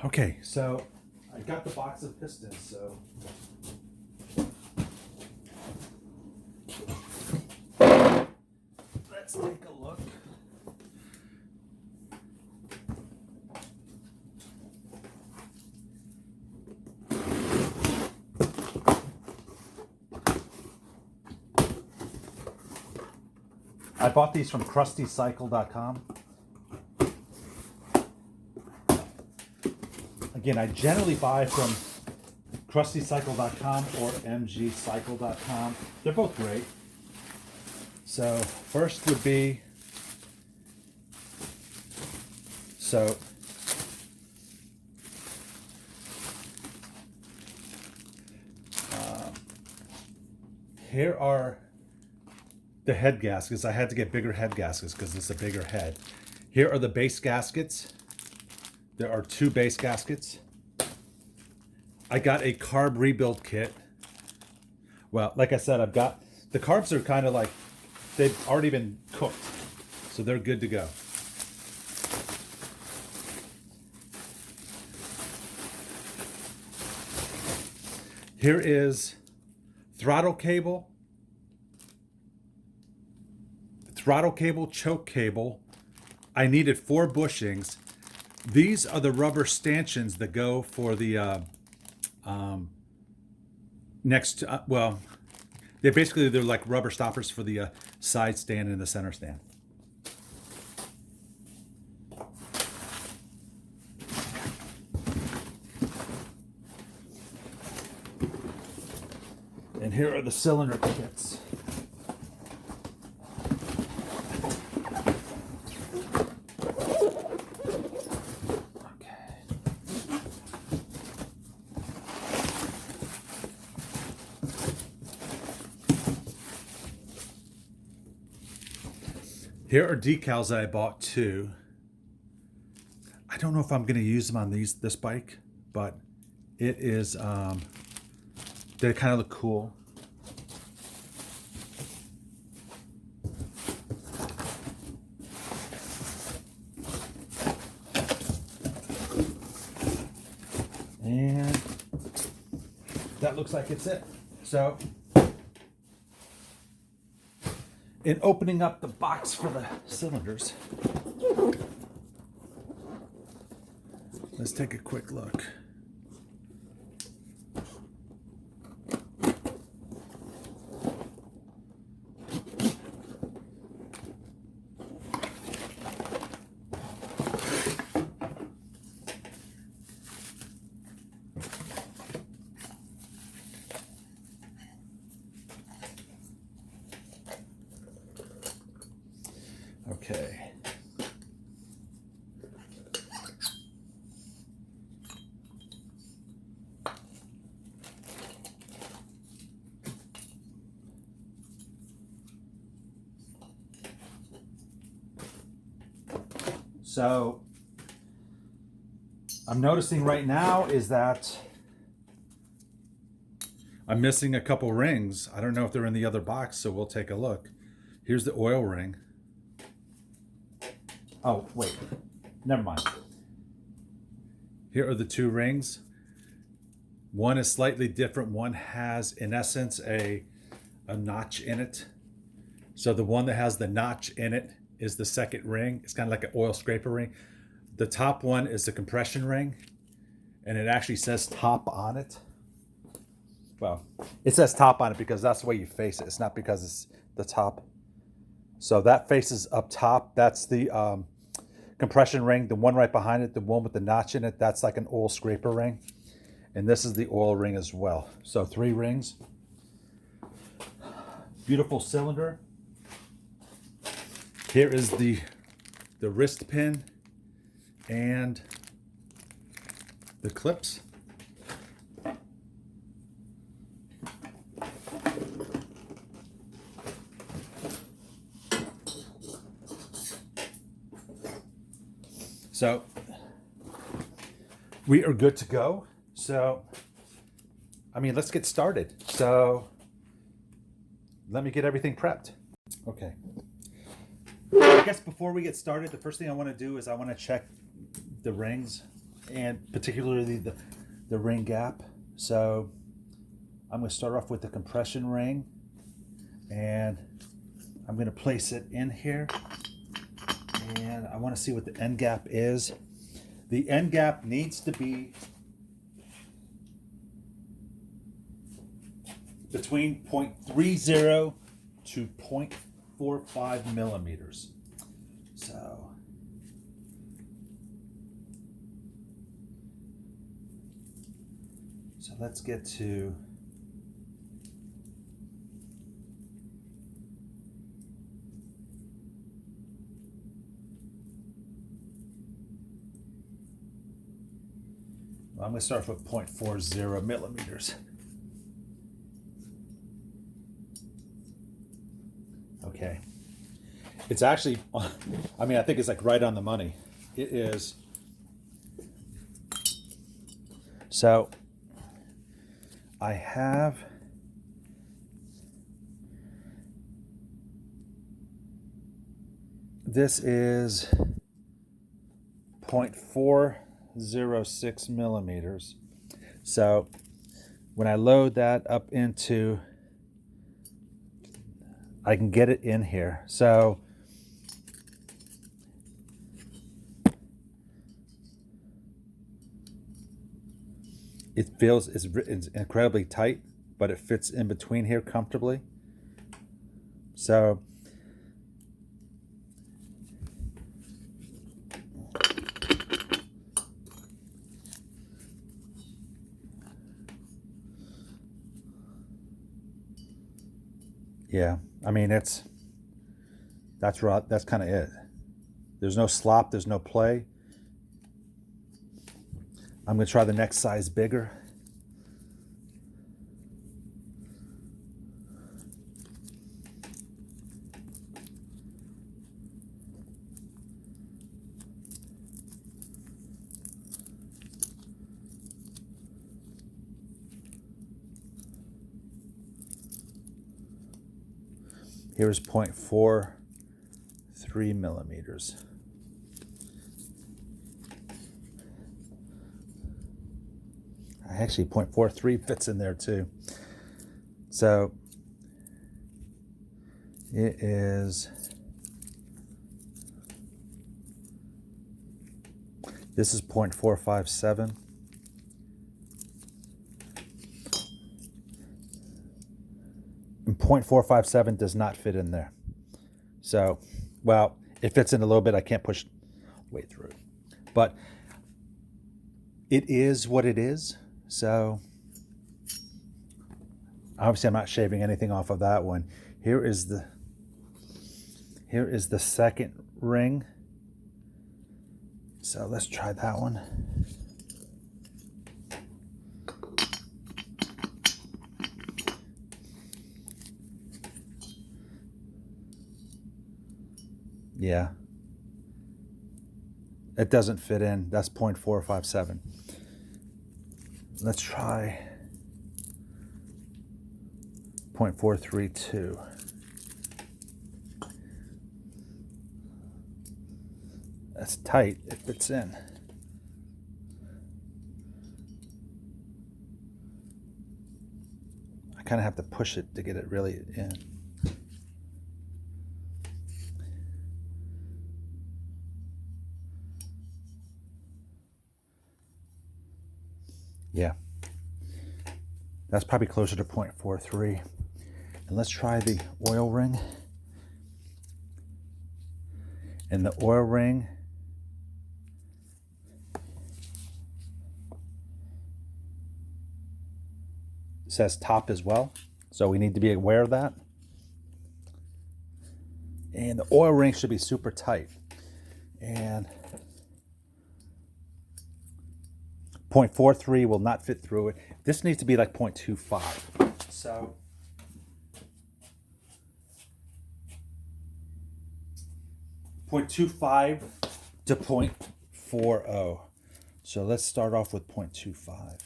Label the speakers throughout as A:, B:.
A: Okay, so I got the box of pistons, so let's take a look. I bought these from crustycycle.com. Again, I generally buy from crustycycle.com or mgcycle.com. They're both great. So first would be, here are the head gaskets. I had to get bigger head gaskets because it's a bigger head. Here are the base gaskets. There are 2 base gaskets. I got a carb rebuild kit. Well, like I said, I've got, the carbs are kind of like, they've already been cooked. So they're good to go. Here is throttle cable, choke cable. I needed 4 bushings. These are the rubber stanchions that go for the well, they're like rubber stoppers for the side stand and the center stand. And here are the cylinder kits. Here are decals that I bought too. I don't know if I'm going to use them on this bike, but it is, they kind of look cool. And that looks like it's it. So, in opening up the box for the cylinders, let's take a quick look. Okay. So I'm noticing right now is that I'm missing a couple rings. I don't know if they're in the other box, so we'll take a look. Here's the oil ring. Oh, wait, never mind. Here are the 2 rings. One is slightly different. One has, in essence, a notch in it. So the one that has the notch in it is the second ring. It's kind of like an oil scraper ring. The top one is the compression ring, and it actually says top on it. Well, it says top on it because that's the way you face it. It's not because it's the top. So that faces up top. That's the compression ring. The one right behind it, the one with the notch in it, that's like an oil scraper ring. And this is the oil ring as well. So 3 rings. Beautiful cylinder. Here is the wrist pin and the clips. So we are good to go. So, I mean, let's get started. So let me get everything prepped. Okay. I guess before we get started, the first thing I want to do is I want to check the rings. and particularly the ring gap. So I'm going to start off with the compression ring, and I'm going to place it in here, and I want to see what the end gap is. The end gap needs to be between 0.30 to 0.45 millimeters. So let's get to I'm going to start with 0.40 millimeters. Okay. It's actually, I mean, I think it's like right on the money. It is. So I have this is 0.406 millimeters. So when I load that up into, I can get it in here. So it feels, it's incredibly tight, but it fits in between here comfortably. So yeah, I mean, that's kind of it. There's no slop, there's no play. I'm going to try the next size bigger. Here's 0.43 millimeters. Actually, 0.43 fits in there too. So it is, this is 0.457. And 0.457 does not fit in there. So, well, it fits in a little bit. I can't push way through it. But it is what it is. So obviously I'm not shaving anything off of that one. Here is the second ring. So let's try that one. Yeah. It doesn't fit in. That's 0.457. Let's try 0.432. That's tight. It fits in. I kind of have to push it to get it really in. Yeah, that's probably closer to 0.43. And let's try the oil ring. And the oil ring says top as well, so we need to be aware of that. And the oil ring should be super tight. And 0.43 will not fit through it. This needs to be like 0.25. So .25 to 0.40. So let's start off with 0.25.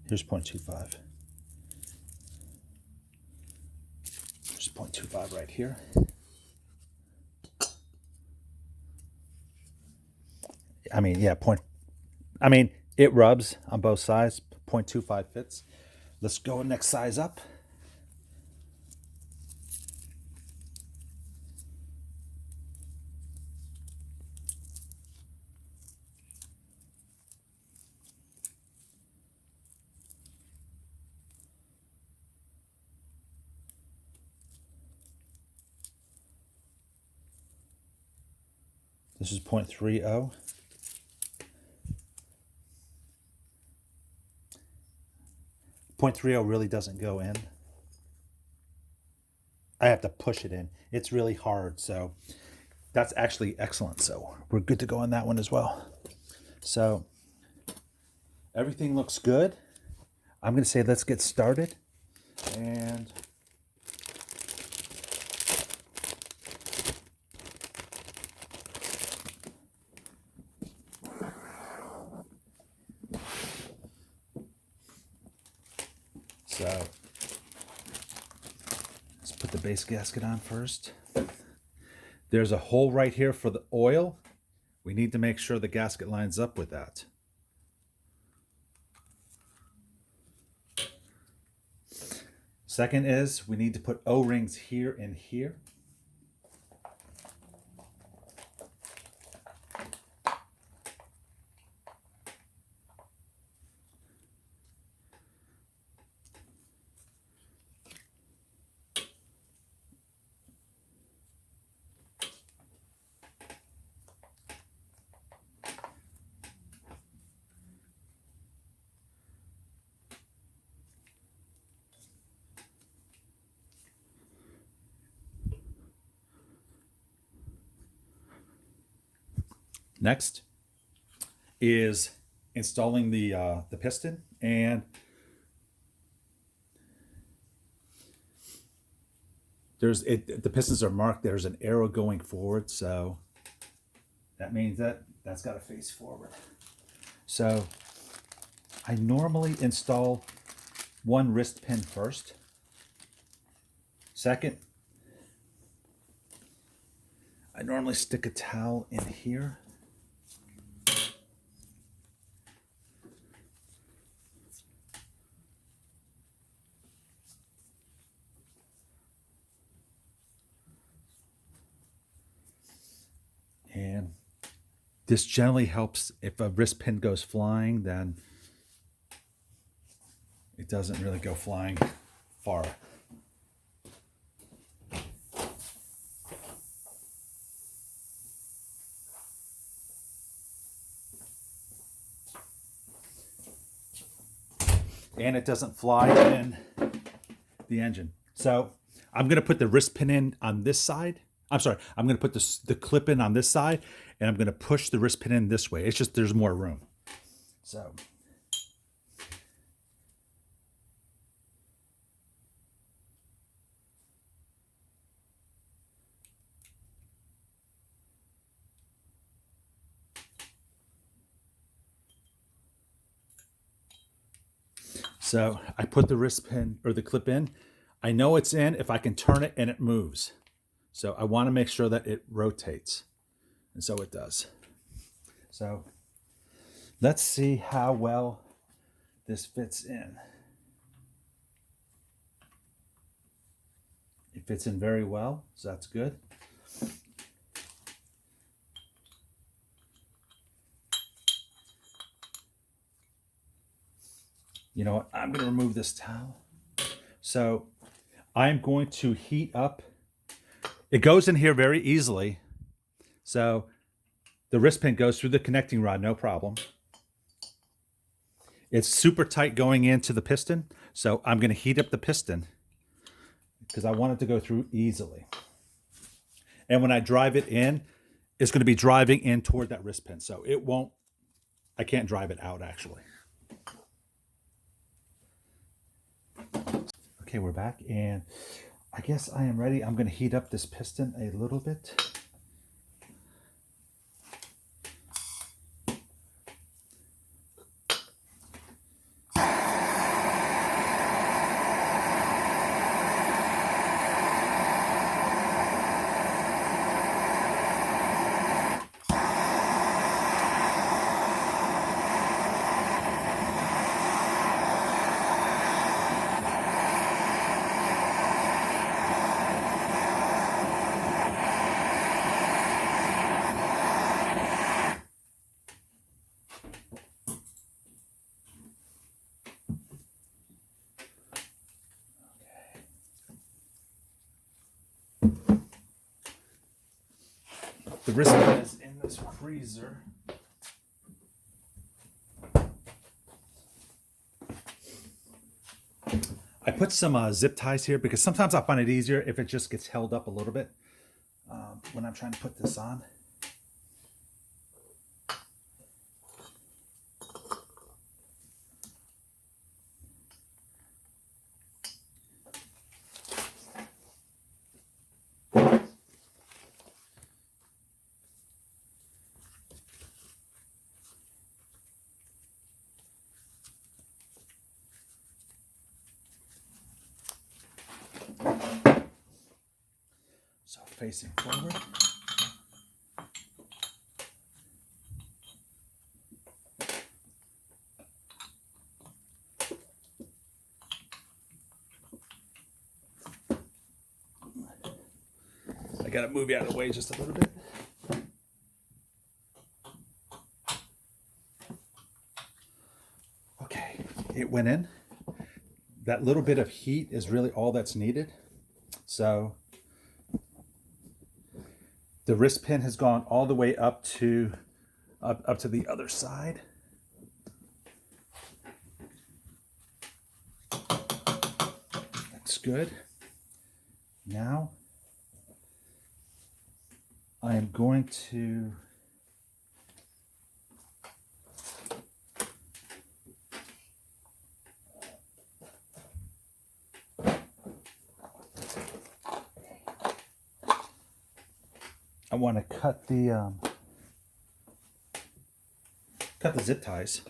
A: Here's 0.25. There's 0.25 right here. I mean, yeah, it rubs on both sides. 0.25 fits. Let's go next size up. This is 0.30. 0.30 really doesn't go in. I have to push it in. It's really hard, so that's actually excellent. So we're good to go on that one as well. So everything looks good. I'm going to say let's get started. And so let's put the base gasket on first. There's a hole right here for the oil. We need to make sure the gasket lines up with that. Second is we need to put O-rings here and here. Next is installing the piston, and the pistons are marked. There's an arrow going forward, so that means that's got to face forward. So I normally install one wrist pin first. Second, I normally stick a towel in here. And this generally helps if a wrist pin goes flying, then it doesn't really go flying far. And it doesn't fly in the engine. So I'm going to put the wrist pin in on this side. I'm sorry, I'm going to put the clip in on this side, and I'm going to push the wrist pin in this way. It's just there's more room. So I put the wrist pin or the clip in. I know it's in if I can turn it and it moves. So I want to make sure that it rotates. And so it does. So let's see how well this fits in. It fits in very well, so that's good. You know what? I'm going to remove this towel. So I'm going to heat up. It goes in here very easily. So the wrist pin goes through the connecting rod, no problem. It's super tight going into the piston. So I'm going to heat up the piston because I want it to go through easily. And when I drive it in, it's going to be driving in toward that wrist pin. So I can't drive it out actually. Okay, we're back, and I guess I am ready. I'm going to heat up this piston a little bit. The wristband is in this freezer. I put some zip ties here because sometimes I find it easier if it just gets held up a little bit when I'm trying to put this on. So facing forward. I gotta move you out of the way just a little bit. Okay, it went in. That little bit of heat is really all that's needed. So the wrist pin has gone all the way up to the other side. That's good. Now I am going to cut the zip ties.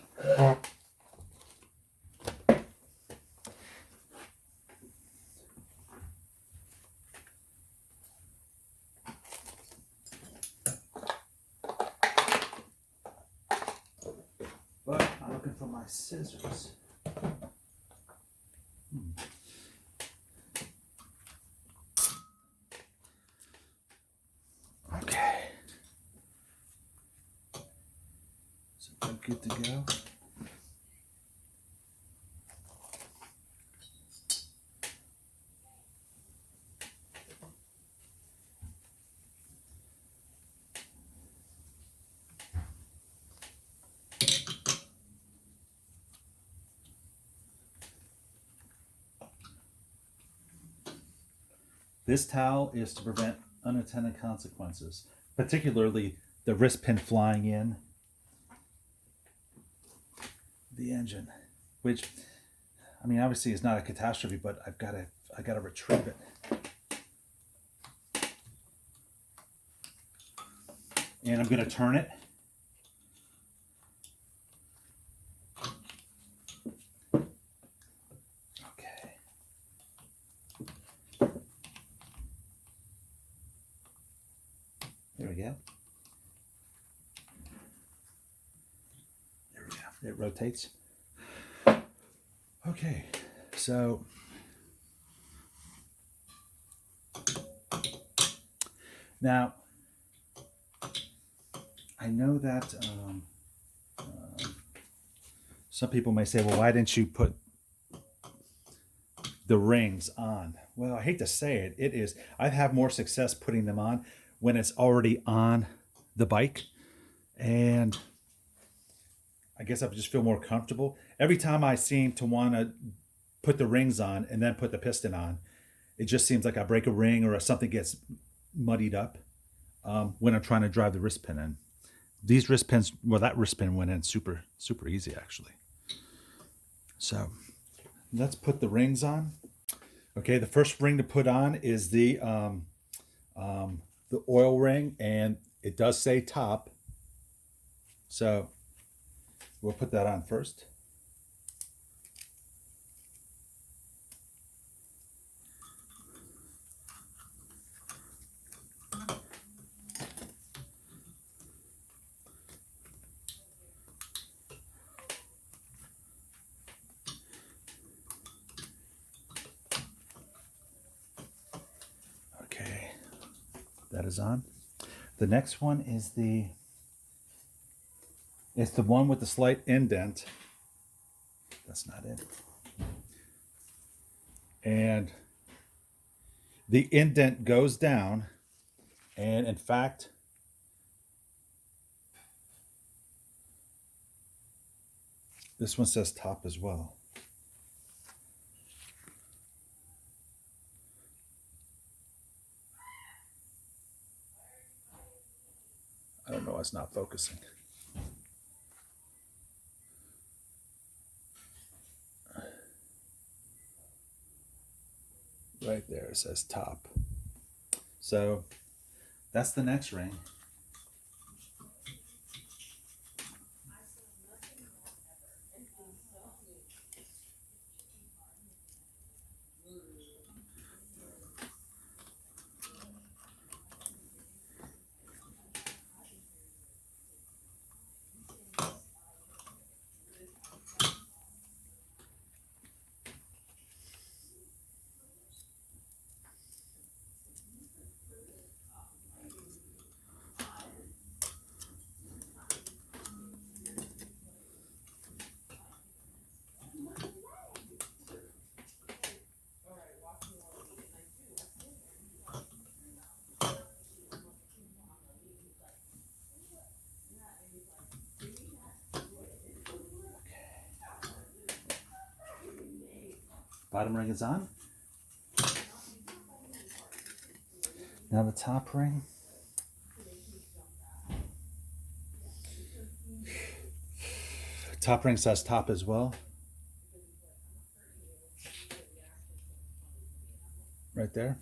A: But I'm looking for my scissors. Okay. So we're good to go. This towel is to prevent unintended consequences, particularly the wrist pin flying in the engine, which, I mean, obviously is not a catastrophe, but I gotta retrieve it. And I'm gonna turn it. There we go. There we go. It rotates. Okay, so now I know that some people may say, well, why didn't you put the rings on? Well, I hate to say it, I have more success putting them on when it's already on the bike, and I guess I just feel more comfortable. Every time I seem to want to put the rings on and then put the piston on, it just seems like I break a ring or something gets muddied up when I'm trying to drive the wrist pin in. These wrist pins, well, that wrist pin went in super easy actually. So let's put the rings on. Okay, the first ring to put on is the oil ring, and it does say top, so we'll put that on first. Okay, that is on. The next one is it's the one with the slight indent. That's not it. And the indent goes down, and in fact, This one says top as well. I don't know why it's not focusing. Right there it says top. So that's the next ring. Bottom ring is on. Now the top ring. Top ring says top as well. Right there.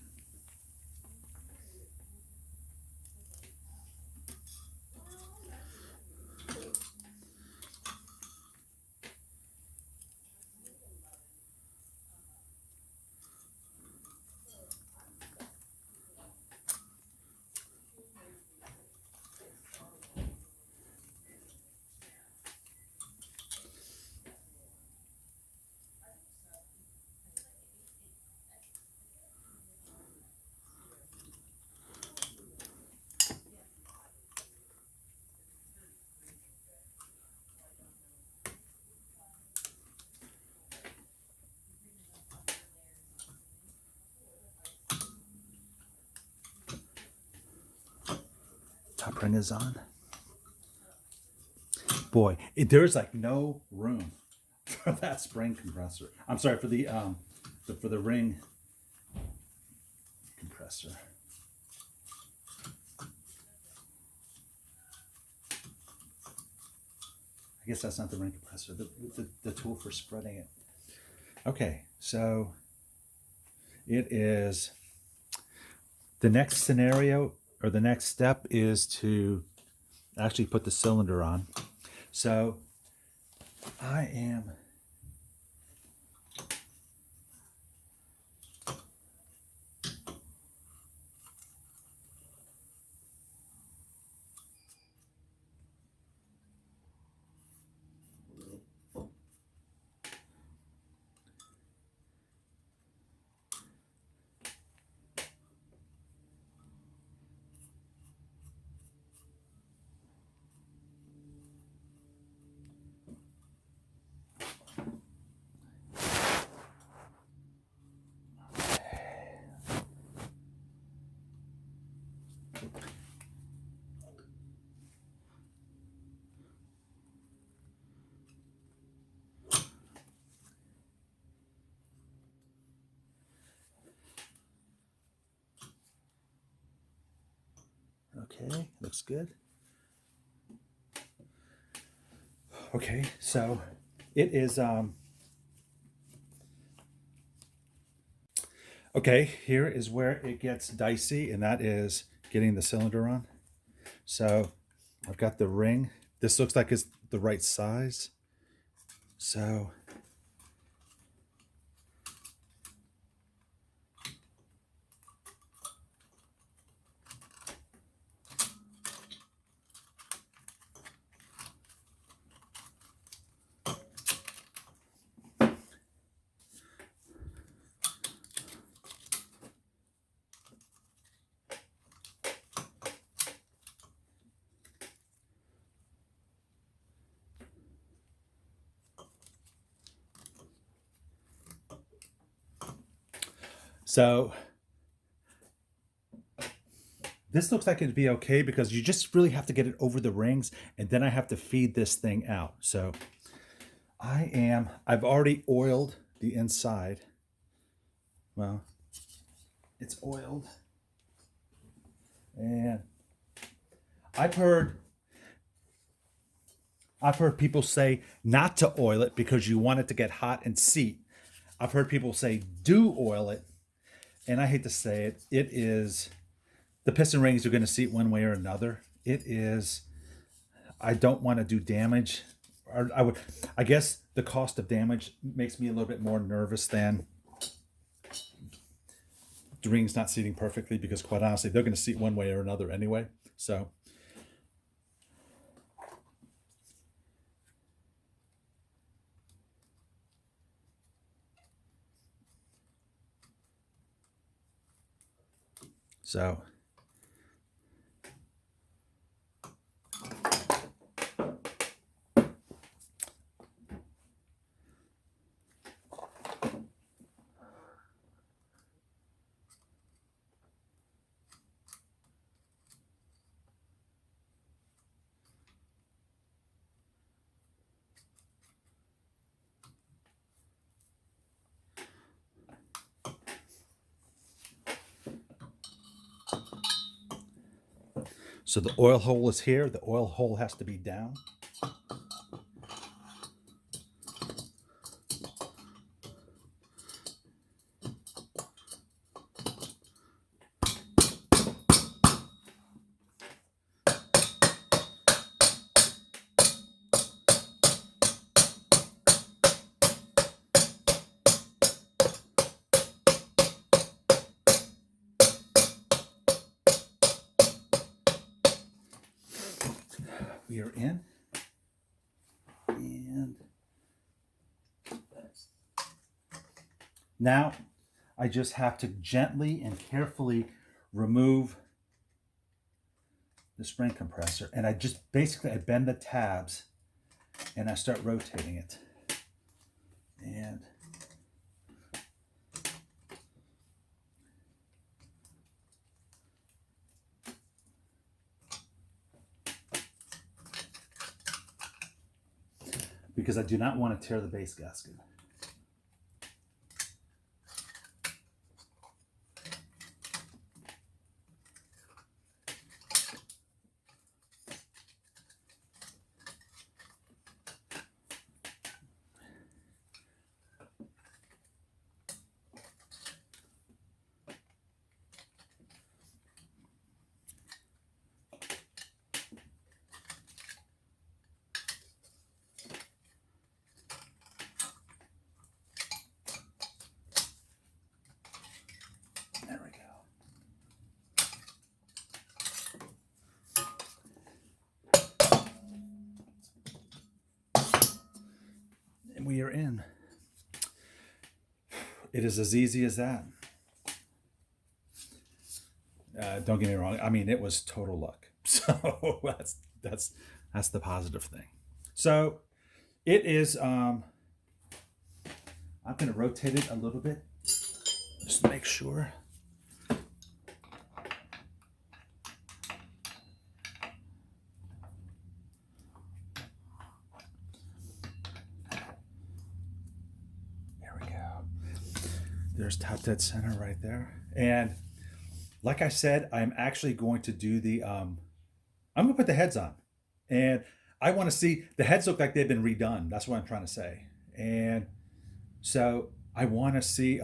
A: Top ring is on. Boy, there's like no room for that spring compressor. I'm sorry, for the ring compressor. I guess that's not the ring compressor, the tool for spreading it. Okay, so it is, the next scenario or the next step is to actually put the cylinder on. So I am okay, looks good. Okay, so it is okay, here is where it gets dicey, and that is getting the cylinder on. So I've got the ring. This looks like it's the right size. So So this looks like it'd be okay because you just really have to get it over the rings, and then I have to feed this thing out. So I've already oiled the inside. Well, it's oiled. And I've heard people say not to oil it because you want it to get hot and seat. I've heard people say do oil it, and I hate to say it, it is the piston rings are going to seat one way or another. It is. I don't want to do damage. Or I guess the cost of damage makes me a little bit more nervous than the rings not seating perfectly, because quite honestly, they're going to seat one way or another anyway. So. So the oil hole is here. The oil hole has to be down. We are in. And now I just have to gently and carefully remove the spring compressor. And I just basically, I bend the tabs and I start rotating it. And because I do not want to tear the base gasket. There we go. And we are in. It is as easy as that. Don't get me wrong. I mean, it was total luck. So that's the positive thing. So it is. I'm going to rotate it a little bit, just to make sure. There's top dead center right there. And like I said, I'm actually going to do the, I'm going to put the heads on. And I want to see, the heads look like they've been redone. That's what I'm trying to say. And so I want to see